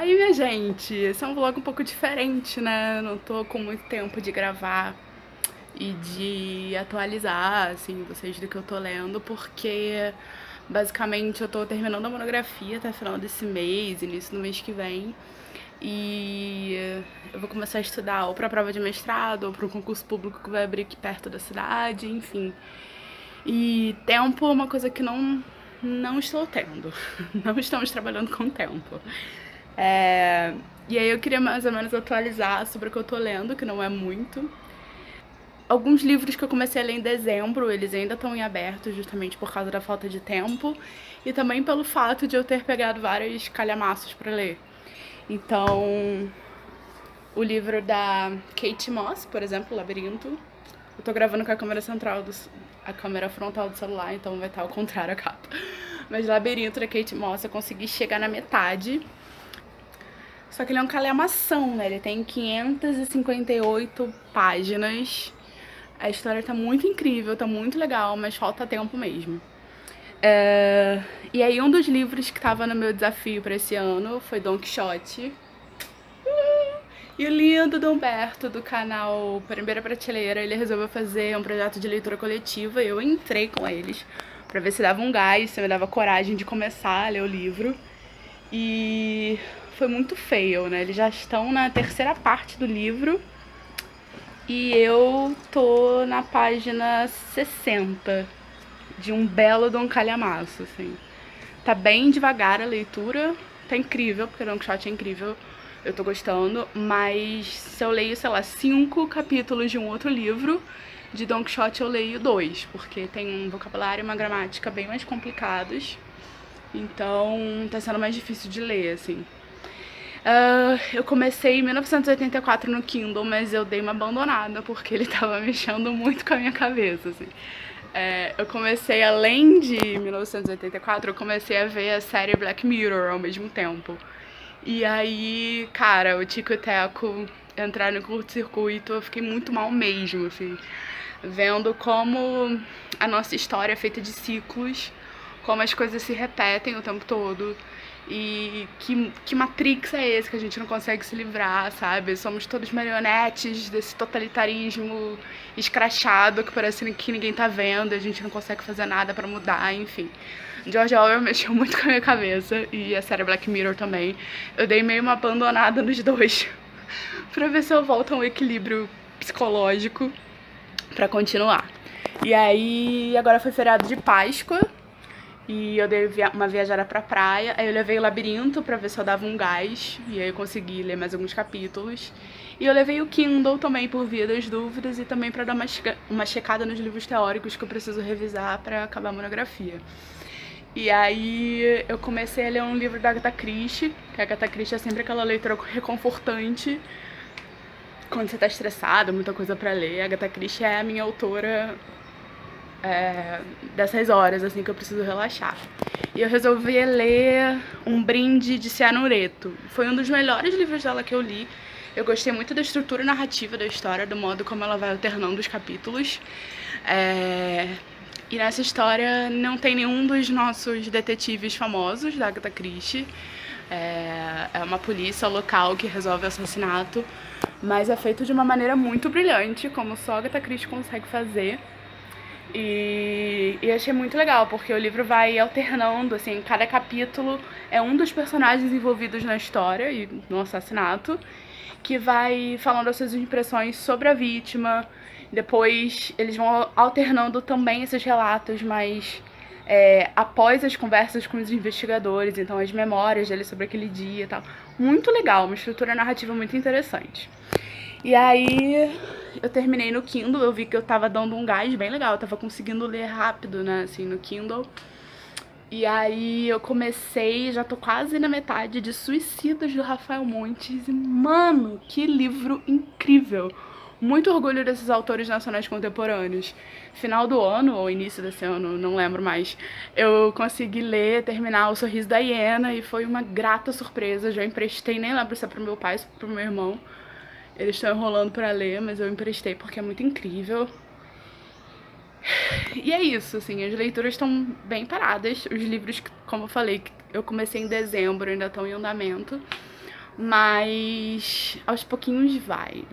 Aí, minha gente, esse é um vlog um pouco diferente, né? Não tô com muito tempo de gravar e de atualizar, assim, vocês do que eu tô lendo, porque basicamente eu tô terminando a monografia até final desse mês, início do mês que vem. E eu vou começar a estudar ou pra prova de mestrado ou pra um concurso público que vai abrir aqui perto da cidade, enfim. E tempo é uma coisa que não estou tendo. Não estamos trabalhando com tempo. E aí eu queria mais ou menos atualizar sobre o que eu tô lendo, que não é muito. Alguns livros que eu comecei a ler em dezembro, eles ainda estão em aberto, justamente por causa da falta de tempo. E também pelo fato de eu ter pegado vários calhamaços pra ler. Então, o livro da Kate Moss, por exemplo, Labirinto. Eu tô gravando com a câmera central, a câmera frontal do celular, então vai estar ao contrário a capa. Mas Labirinto da Kate Moss eu consegui chegar na metade. Só que ele é um calhamação, né? Ele tem 558 páginas. A história tá muito incrível, tá muito legal, mas falta tempo mesmo. E aí um dos livros que tava no meu desafio pra esse ano foi Don Quixote. E o lindo do Humberto, do canal Primeira Prateleira, ele resolveu fazer um projeto de leitura coletiva e eu entrei com eles pra ver se dava um gás, se me dava coragem de começar a ler o livro. E foi muito fail, né? Eles já estão na terceira parte do livro e eu tô na página 60 de um belo Dom Calhamaço, assim. Tá bem devagar a leitura, tá incrível, porque Don Quixote é incrível, eu tô gostando, mas se eu leio, sei lá, 5 capítulos de um outro livro, de Don Quixote eu leio 2, porque tem um vocabulário e uma gramática bem mais complicados, então tá sendo mais difícil de ler, assim. Eu comecei em 1984 no Kindle, mas eu dei uma abandonada, porque ele tava mexendo muito com a minha cabeça, assim. Eu comecei, além de 1984, eu comecei a ver a série Black Mirror ao mesmo tempo. E aí, cara, o Tico e Teco entrar no curto-circuito, eu fiquei muito mal mesmo, assim. Vendo como a nossa história é feita de ciclos, como as coisas se repetem o tempo todo. E que Matrix é esse que a gente não consegue se livrar, sabe? Somos todos marionetes desse totalitarismo escrachado que parece que ninguém tá vendo, a gente não consegue fazer nada pra mudar, enfim. George Orwell mexeu muito com a minha cabeça e a série Black Mirror também. Eu dei meio uma abandonada nos dois pra ver se eu volto a um equilíbrio psicológico pra continuar. E aí, agora foi feriado de Páscoa e eu dei uma viajada pra praia. Aí eu levei o Labirinto pra ver se eu dava um gás, e aí eu consegui ler mais alguns capítulos. E eu levei o Kindle também por via das dúvidas e também pra dar uma checada nos livros teóricos que eu preciso revisar pra acabar a monografia. E aí eu comecei a ler um livro da Agatha Christie, que a Agatha Christie é sempre aquela leitura reconfortante quando você tá estressado, muita coisa pra ler. A Agatha Christie é a minha autora dessas horas, assim, que eu preciso relaxar. E eu resolvi ler Um Brinde de Cianureto. Foi um dos melhores livros dela que eu li. Eu gostei muito da estrutura narrativa da história, do modo como ela vai alternando os capítulos. E nessa história não tem nenhum dos nossos detetives famosos da Agatha Christie. É uma polícia local que resolve o assassinato, mas é feito de uma maneira muito brilhante, como só a Agatha Christie consegue fazer. E achei muito legal, porque o livro vai alternando, assim, cada capítulo é um dos personagens envolvidos na história e no assassinato, que vai falando as suas impressões sobre a vítima. Depois eles vão alternando também esses relatos, mas após as conversas com os investigadores, então as memórias dele sobre aquele dia e tal. Muito legal, uma estrutura narrativa muito interessante. E aí eu terminei no Kindle, eu vi que eu tava dando um gás bem legal, eu tava conseguindo ler rápido, né, assim, no Kindle. E aí eu comecei, já tô quase na metade, de Suicidas do Rafael Montes. E, mano, que livro incrível! Muito orgulho desses autores nacionais contemporâneos. Final do ano, ou início desse ano, não lembro mais, eu consegui ler, terminar O Sorriso da Hiena e foi uma grata surpresa. Já emprestei, nem lembro se é pro meu pai ou pro meu irmão. Eles estão enrolando pra ler, mas eu emprestei porque é muito incrível. E é isso, assim, as leituras estão bem paradas. Os livros, como eu falei, que eu comecei em dezembro, ainda estão em andamento. mas aos pouquinhos vai.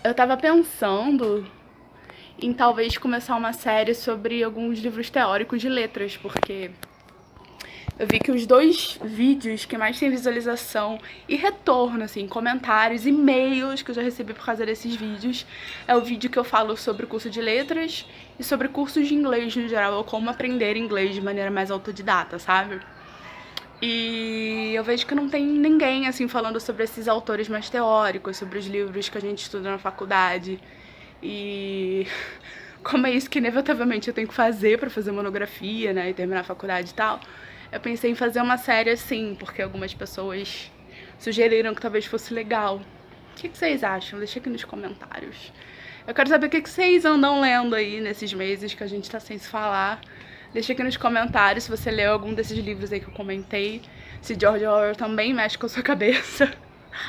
Eu tava pensando em talvez começar uma série sobre alguns livros teóricos de letras, porque eu vi que os 2 vídeos que mais tem visualização e retorno, assim, comentários, e-mails que eu já recebi por causa desses vídeos, é o vídeo que eu falo sobre o curso de letras e sobre cursos de inglês no geral, ou como aprender inglês de maneira mais autodidata, sabe? E eu vejo que não tem ninguém, assim, falando sobre esses autores mais teóricos, sobre os livros que a gente estuda na faculdade. E como é isso que inevitavelmente eu tenho que fazer pra fazer monografia, né, e terminar a faculdade e tal, eu pensei em fazer uma série assim, porque algumas pessoas sugeriram que talvez fosse legal. O que vocês acham? Deixa aqui nos comentários. Eu quero saber o que vocês andam lendo aí nesses meses que a gente tá sem se falar. Deixa aqui nos comentários se você leu algum desses livros aí que eu comentei. Se George Orwell também mexe com a sua cabeça.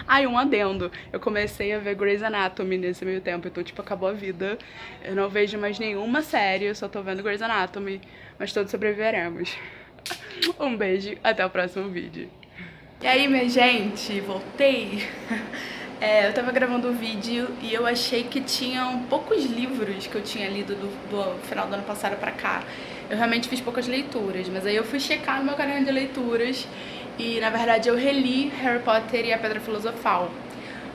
Ai, um adendo. Eu comecei a ver Grey's Anatomy nesse meio tempo, então, tipo, acabou a vida. Eu não vejo mais nenhuma série, eu só tô vendo Grey's Anatomy, mas todos sobreviveremos. Um beijo, até o próximo vídeo. E aí, minha gente, voltei. Eu tava gravando o vídeo e eu achei que tinham poucos livros que eu tinha lido do final do ano passado pra cá. Eu realmente fiz poucas leituras, mas aí eu fui checar no meu caderno de leituras e, na verdade, eu reli Harry Potter e a Pedra Filosofal.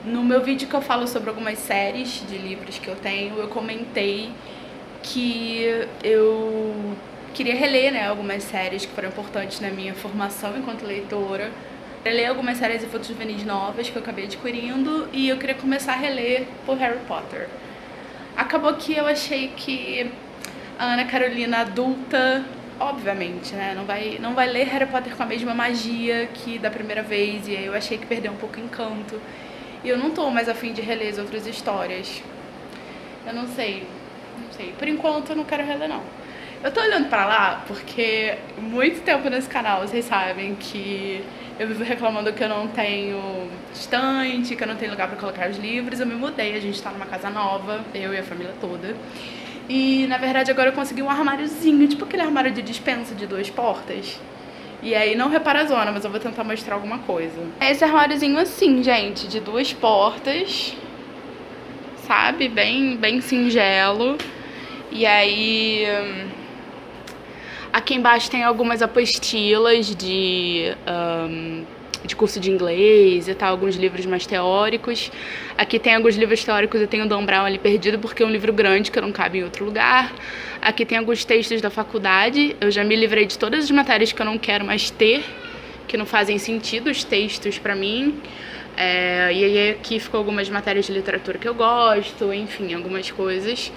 No meu vídeo que eu falo sobre algumas séries de livros que eu tenho, eu comentei que eu queria reler, né, algumas séries que foram importantes na minha formação enquanto leitora. Eu ler algumas séries infanto-juvenis novas que eu acabei adquirindo e eu queria começar a reler por Harry Potter. Acabou que eu achei que a Ana Carolina adulta, obviamente, né, não vai ler Harry Potter com a mesma magia que da primeira vez, e aí eu achei que perdeu um pouco o encanto. E eu não tô mais a fim de reler as outras histórias. Eu não sei. Por enquanto eu não quero reler, não. Eu tô olhando pra lá porque muito tempo nesse canal vocês sabem que eu vivo reclamando que eu não tenho estante, que eu não tenho lugar pra colocar os livros. Eu me mudei, a gente tá numa casa nova, eu e a família toda. E na verdade agora eu consegui um armáriozinho, tipo aquele armário de despensa de 2 portas. E aí não repara a zona, mas eu vou tentar mostrar alguma coisa. É esse armáriozinho assim, gente, de 2 portas, sabe? Bem singelo. E aí aqui embaixo tem algumas apostilas de curso de inglês e tal, alguns livros mais teóricos. Aqui tem alguns livros teóricos, eu tenho o Dan Brown ali perdido porque é um livro grande que não cabe em outro lugar. Aqui tem alguns textos da faculdade, eu já me livrei de todas as matérias que eu não quero mais ter, que não fazem sentido os textos pra mim. E aí aqui ficou algumas matérias de literatura que eu gosto, enfim, algumas coisas.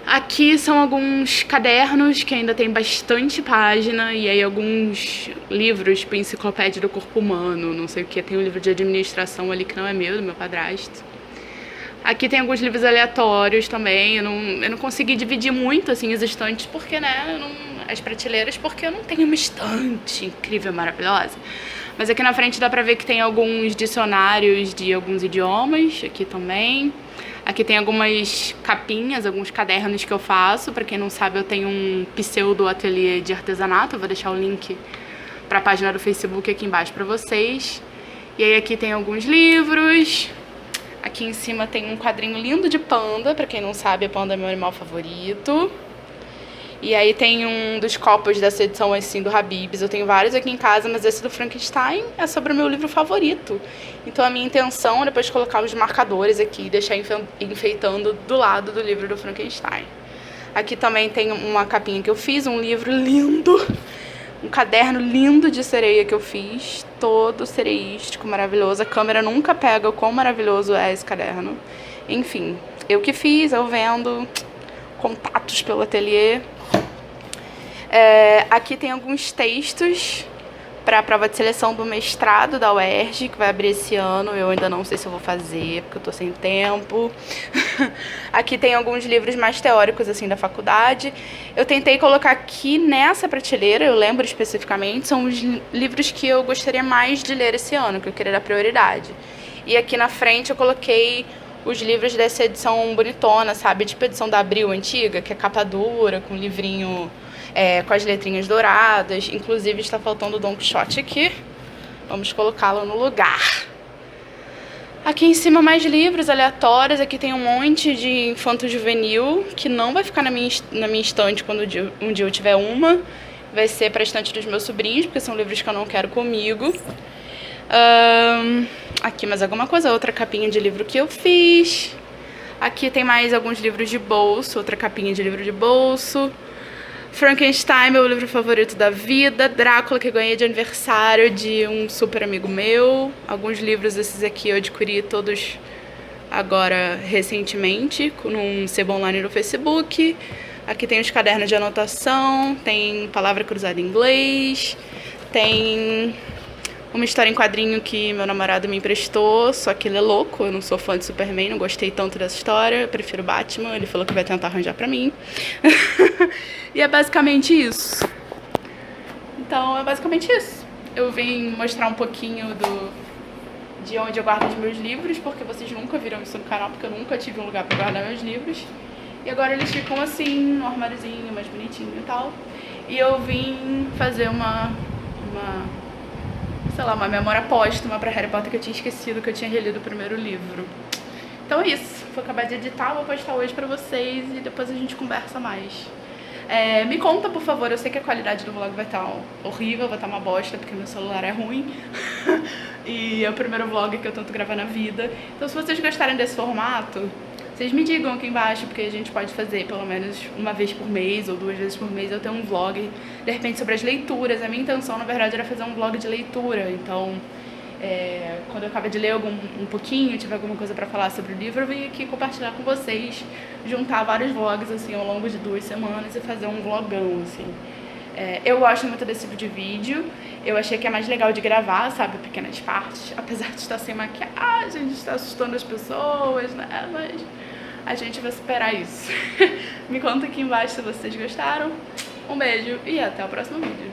Aqui são alguns cadernos que ainda tem bastante página, e aí alguns livros, tipo Enciclopédia do Corpo Humano, não sei o que, tem um livro de administração ali que não é meu, do meu padrasto. Aqui tem alguns livros aleatórios também, eu não consegui dividir muito, assim, as estantes, porque, né, as prateleiras, porque eu não tenho uma estante incrível, maravilhosa. Mas aqui na frente dá pra ver que tem alguns dicionários de alguns idiomas, aqui também. Aqui tem algumas capinhas, alguns cadernos que eu faço. Pra quem não sabe, eu tenho um pseudo ateliê de artesanato. Eu vou deixar o link pra página do Facebook aqui embaixo pra vocês. E aí aqui tem alguns livros. Aqui em cima tem um quadrinho lindo de panda. Pra quem não sabe, a panda é meu animal favorito. E aí tem um dos copos dessa edição assim do Habib's. Eu tenho vários aqui em casa, mas esse do Frankenstein é sobre o meu livro favorito. Então a minha intenção é depois colocar os marcadores aqui e deixar enfeitando do lado do livro do Frankenstein. Aqui também tem uma capinha que eu fiz, um livro lindo, um caderno lindo de sereia que eu fiz, todo sereístico, maravilhoso. A câmera nunca pega o quão maravilhoso é esse caderno. Enfim, eu que fiz, eu vendo, contatos pelo ateliê. Aqui tem alguns textos para a prova de seleção do mestrado da UERJ, que vai abrir esse ano. Eu ainda não sei se eu vou fazer, porque eu tô sem tempo. Aqui tem alguns livros mais teóricos, assim, da faculdade. Eu tentei colocar aqui nessa prateleira, eu lembro especificamente, são os livros que eu gostaria mais de ler esse ano, que eu queria dar prioridade. E aqui na frente eu coloquei os livros dessa edição bonitona, sabe? Tipo a edição da Abril antiga, que é capa dura, com livrinho com as letrinhas douradas. Inclusive está faltando o Don Quixote aqui. Vamos colocá-lo no lugar. Aqui em cima mais livros aleatórios. Aqui tem um monte de infanto-juvenil que não vai ficar na minha estante quando um dia eu tiver uma. Vai ser para a estante dos meus sobrinhos, porque são livros que eu não quero comigo. Aqui mais alguma coisa, outra capinha de livro que eu fiz. Aqui tem mais alguns livros de bolso, outra capinha de livro de bolso. Frankenstein, meu livro favorito da vida. Drácula, que eu ganhei de aniversário de um super amigo meu. Alguns livros esses aqui eu adquiri todos agora recentemente, num sebo online no Facebook. Aqui tem os cadernos de anotação, tem palavra cruzada em inglês, tem uma história em quadrinho que meu namorado me emprestou, só que ele é louco, eu não sou fã de Superman, não gostei tanto dessa história, eu prefiro Batman, ele falou que vai tentar arranjar pra mim. E é basicamente isso. Então é basicamente isso. Eu vim mostrar um pouquinho de onde eu guardo os meus livros, porque vocês nunca viram isso no canal, porque eu nunca tive um lugar pra guardar meus livros. E agora eles ficam assim, no armáriozinho, mais bonitinho e tal. E eu vim fazer sei lá, uma memória póstuma pra Harry Potter, que eu tinha esquecido que eu tinha relido o primeiro livro. Então é isso. Vou acabar de editar, vou postar hoje pra vocês e depois a gente conversa mais. Me conta, por favor, eu sei que a qualidade do vlog vai estar horrível, vai estar uma bosta, porque meu celular é ruim. E é o primeiro vlog que eu tento gravar na vida. Então se vocês gostarem desse formato, vocês me digam aqui embaixo, porque a gente pode fazer pelo menos uma vez por mês ou 2 vezes por mês eu tenho um vlog, de repente, sobre as leituras. A minha intenção, na verdade, era fazer um vlog de leitura. Então, quando eu acabar de ler um pouquinho, tiver alguma coisa pra falar sobre o livro, eu vim aqui compartilhar com vocês, juntar vários vlogs, assim, ao longo de 2 semanas e fazer um vlogão, assim. Eu gosto muito desse tipo de vídeo. Eu achei que é mais legal de gravar, sabe, pequenas partes, apesar de estar sem maquiagem, de estar assustando as pessoas, né, mas a gente vai superar isso. Me conta aqui embaixo se vocês gostaram. Um beijo e até o próximo vídeo.